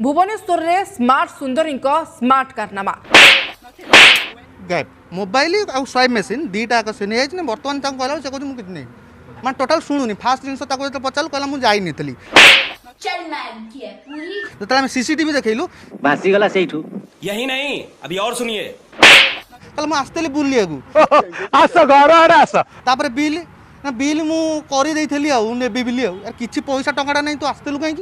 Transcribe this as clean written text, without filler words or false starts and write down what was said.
भुवनेश्वर रे स्मार्ट सुंदरी स्मार्ट कारनामा गायब मोबाइल आ स्वाइप मेसीन दीटा आक से नहीं बर्तमान कहला से कहूँ मुझे नहीं मैं टोटाल शुणुनी फास्ट जिन पचार कहला मुझे जाई नहीं जो सीसीटीवी देखलु भासीगला से यही नहीं अभी और सुनिए कल मुझे आसती बुलिया बिल बिल मुझे कर किसी पैसा टंका नहीं तू आसलु कहीं